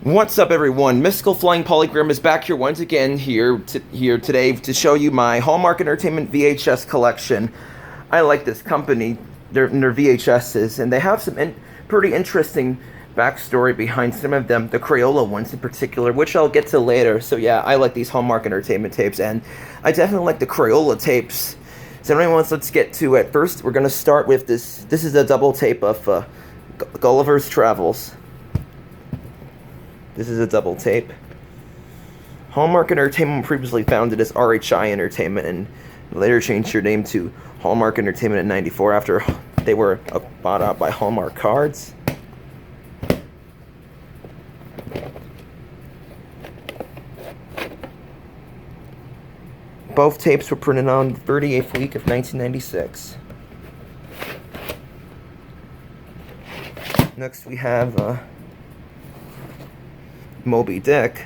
What's up, everyone? Mystical Flying Polygram is back here once again here today to show you my Hallmark Entertainment VHS collection. I like this company, their VHSs, and they have some pretty interesting backstory behind some of them, the Crayola ones in particular, which I'll get to later. So yeah, I like these Hallmark Entertainment tapes, and I definitely like the Crayola tapes. So anyways, let's get to it. First, we're going to start with this. This is a double tape of Gulliver's Travels. This is a double tape. Hallmark Entertainment, previously founded as RHI Entertainment, and later changed their name to Hallmark Entertainment in '94 after they were bought out by Hallmark Cards. Both tapes were printed on the 38th week of 1996. Next we have Moby Dick.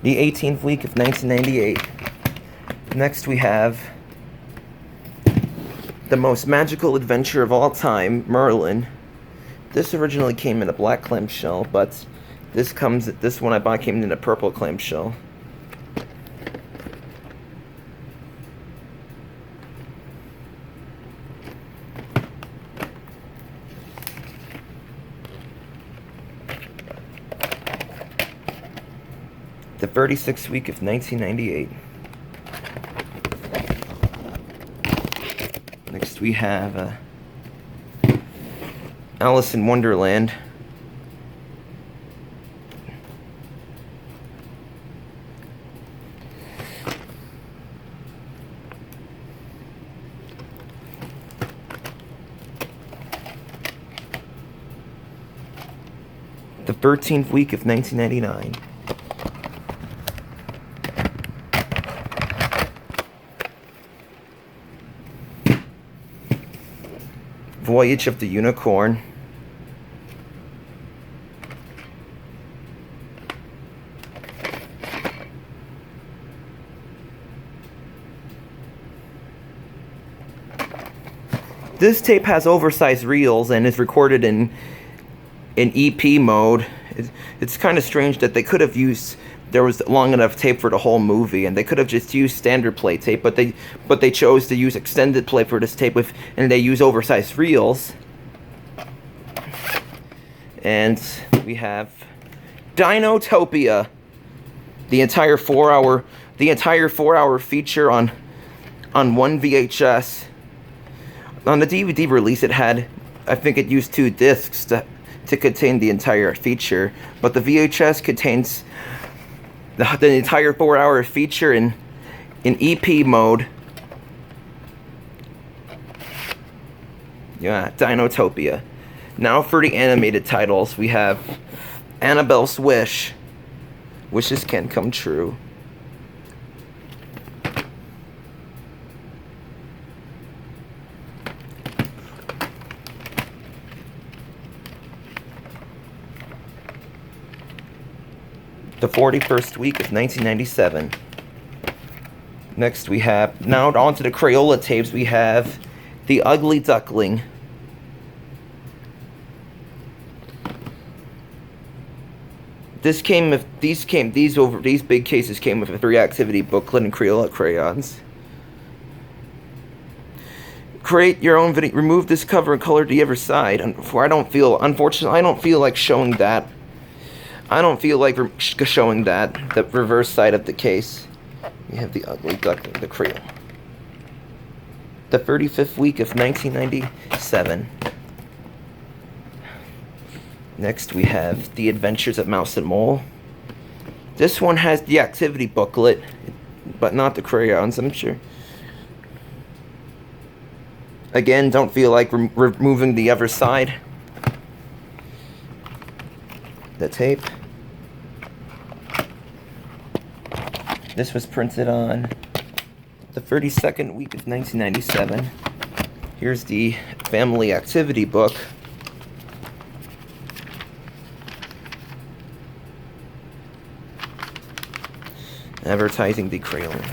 The 18th week of 1998. Next we have The Most Magical Adventure of All Time, Merlin. This originally came in a black clamshell, but this one I bought came in a purple clamshell. The 36th week of 1998. Next we have Alice in Wonderland. The 13th week of 1999. Voyage of the Unicorn. This tape has oversized reels and is recorded in EP mode. It's kind of strange that they could have used, there was long enough tape for the whole movie, and they could have just used standard play tape, but they chose to use extended play for this tape and they use oversized reels. And we have Dinotopia, the entire 4-hour feature on one VHS. On the DVD release, it had, I think it used 2 discs to contain the entire feature, but the VHS contains the entire 4-hour feature in EP mode. Yeah, Dinotopia. Now for the animated titles, we have Annabelle's Wish. Wishes can come true. The 41st week of 1997. Next we have, now onto the Crayola tapes, we have The Ugly Duckling. These big cases came with a 3-activity booklet and Crayola crayons. Create your own video. Remove this cover and color the other side. Unfortunately, I don't feel like showing that. I don't feel like showing that, the reverse side of the case. We have The Ugly Duckling, the Crayola. The 35th week of 1997. Next we have The Adventures of Mouse and Mole. This one has the activity booklet, but not the crayons, I'm sure. Again, don't feel like removing the other side. The tape. This was printed on the 32nd week of 1997. Here's the family activity book. advertising the Crayola.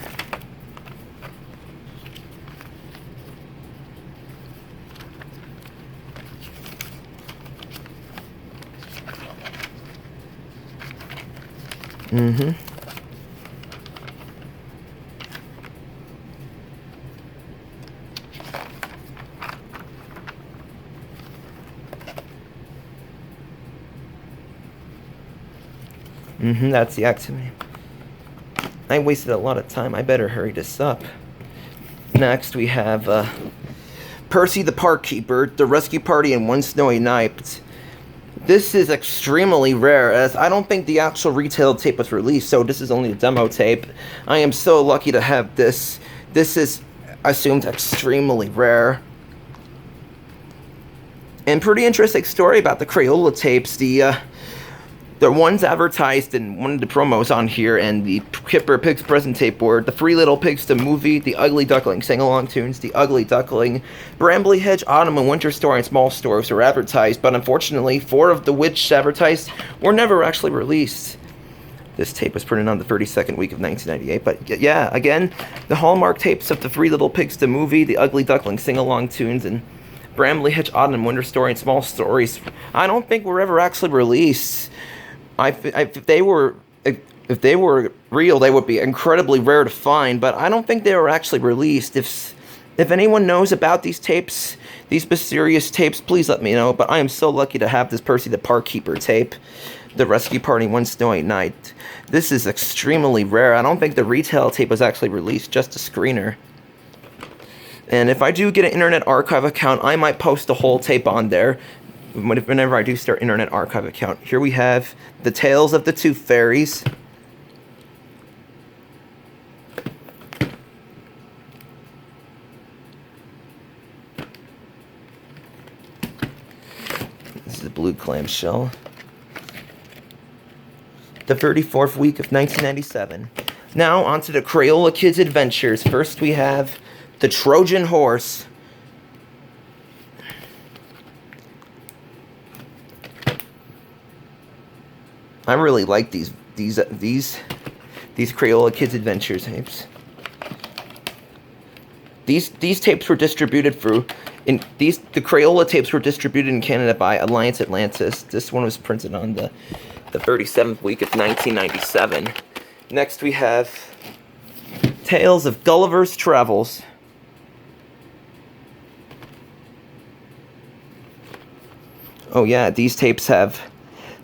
That's the activity. I wasted a lot of time. I better hurry this up. Next, we have Percy the Park Keeper, The Rescue Party, and One Snowy Night. This is extremely rare, as I don't think the actual retail tape was released, so this is only a demo tape. I am so lucky to have this. This is assumed extremely rare. And pretty interesting story about the Crayola tapes. The ones advertised in one of the promos on here and the Kipper Pigs present tape were The Three Little Pigs the Movie, The Ugly Duckling Sing-Along Tunes, The Ugly Duckling, Brambley Hedge, Autumn and Winter Story, and Small Stories were advertised, but unfortunately 4 of the which advertised were never actually released. This tape was printed on the 32nd week of 1998, but yeah, again, the Hallmark tapes of The Three Little Pigs the Movie, The Ugly Duckling Sing-Along Tunes, and Brambley Hedge, Autumn and Winter Story, and Small Stories, I don't think were ever actually released. If they were real, they would be incredibly rare to find, but I don't think they were actually released. If anyone knows about these tapes, these mysterious tapes, please let me know. But I am so lucky to have this Percy the Park Keeper tape, The Rescue Party, One Snowy Night. This is extremely rare. I don't think the retail tape was actually released, just a screener. And if I do get an Internet Archive account, I might post the whole tape on there. Whenever I do start Internet Archive account. Here we have The Tales of the Tooth Fairies. This is a blue clamshell. The 34th week of 1997. Now onto the Crayola Kids Adventures. First we have The Trojan Horse. I really like these Crayola Kids Adventures tapes. These tapes were distributed the Crayola tapes were distributed in Canada by Alliance Atlantis. This one was printed on the 37th week of 1997. Next we have Tales of Gulliver's Travels. Oh yeah, these tapes have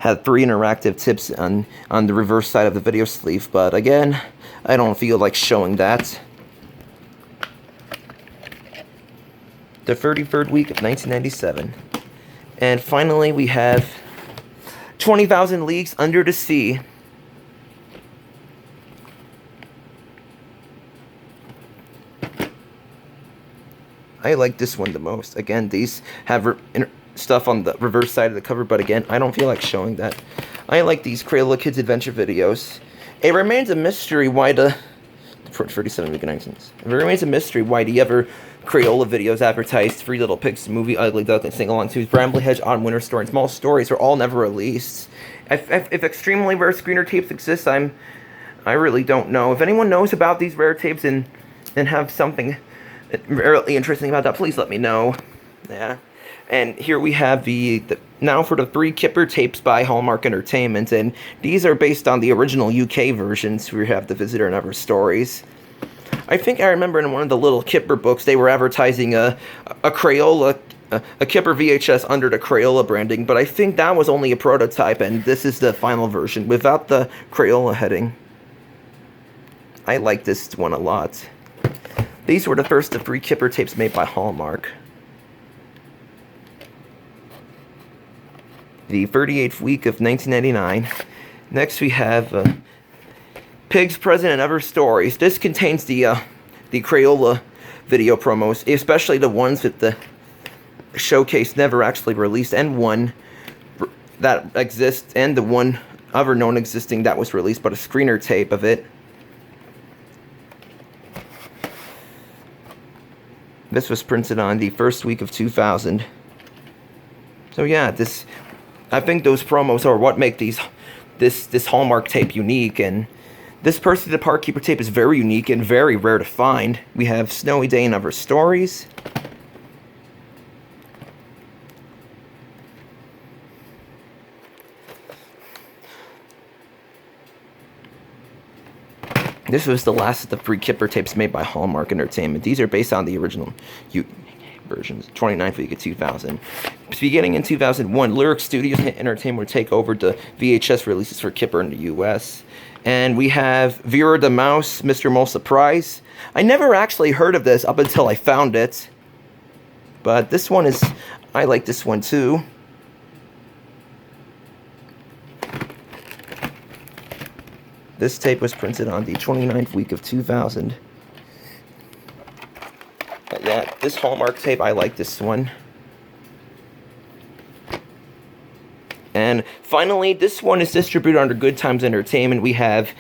3 interactive tips on the reverse side of the video sleeve, but again, I don't feel like showing that. The 33rd week of 1997. And finally, we have 20,000 Leagues Under the Sea. I like this one the most. Again, these have stuff on the reverse side of the cover, but again, I don't feel like showing that. I like these Crayola Kids Adventure videos. It remains a mystery why the 37 week of 19s. It remains a mystery why the other Crayola videos advertised Three Little Pigs, the Movie, Ugly Duckling, Sing-Along Tunes, Brambley Hedge, Autumn Winter Story, and Small Stories were all never released. If extremely rare screener tapes exist, I really don't know. If anyone knows about these rare tapes and have something really interesting about that, please let me know. Yeah. And here we have now for the 3 Kipper tapes by Hallmark Entertainment, and these are based on the original UK versions. We have The Visitor and Other Stories. I think I remember in one of the little Kipper books they were advertising a Crayola, a Kipper VHS under the Crayola branding, but I think that was only a prototype, and this is the final version without the Crayola heading. I like this one a lot. These were the first of 3 Kipper tapes made by Hallmark. The 38th week of 1999. Next we have Pigs Present and Other Stories. This contains the Crayola video promos, especially the ones with the showcase never actually released, and one that exists, and the one other known existing that was released, but a screener tape of it. This was printed on the first week of 2000. So yeah, I think those promos are what make this Hallmark tape unique, and This Percy the Park Keeper tape is very unique and very rare to find. We have Snowy Day and Other Stories. This was the last of the free Kipper tapes made by Hallmark Entertainment. These are based on the original versions, 29th week of 2000. Beginning in 2001, Lyric Studios Entertainment would take over the VHS releases for Kipper in the US. And we have Vera the Mouse, Mr. Mole Surprise. I never actually heard of this up until I found it. But this one is, I like this one too. This tape was printed on the 29th week of 2000. But yeah, this Hallmark tape, I like this one. And finally, this one is distributed under Good Times Entertainment. We have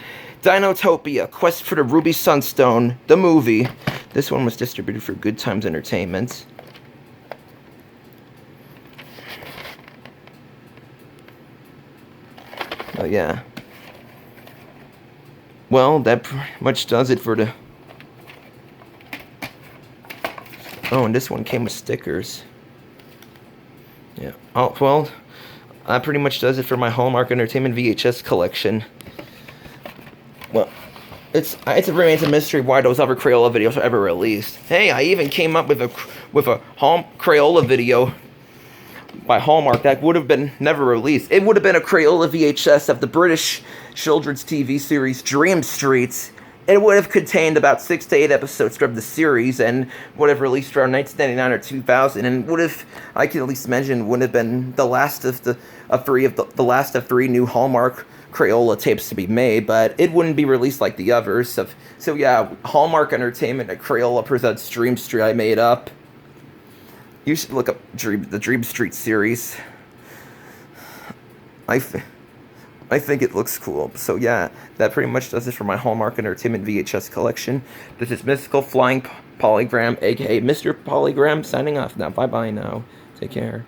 Dinotopia, Quest for the Ruby Sunstone, the movie. This one was distributed for Good Times Entertainment. Oh yeah. Well, that pretty much does it for the... Oh, and this one came with stickers. Yeah. Oh, well, that pretty much does it for my Hallmark Entertainment VHS collection. Well, it remains a mystery why those other Crayola videos were ever released. Hey, I even came up with a Crayola video by Hallmark that would have been never released. It would have been a Crayola VHS of the British children's TV series Dream Street. It would have contained about 6 to 8 episodes from the series and would have released around 1999 or 2000, and would have, I can at least mention, would have been the last of the last of 3 new Hallmark Crayola tapes to be made, but it wouldn't be released like the others. So yeah, Hallmark Entertainment and Crayola presents Dream Street. I made up. You should look up the Dream Street series. I think it looks cool. So yeah, that pretty much does it for my Hallmark Entertainment VHS collection. This is Mystical Flying Polygram, aka Mr. Polygram, signing off now. Bye-bye now. Take care.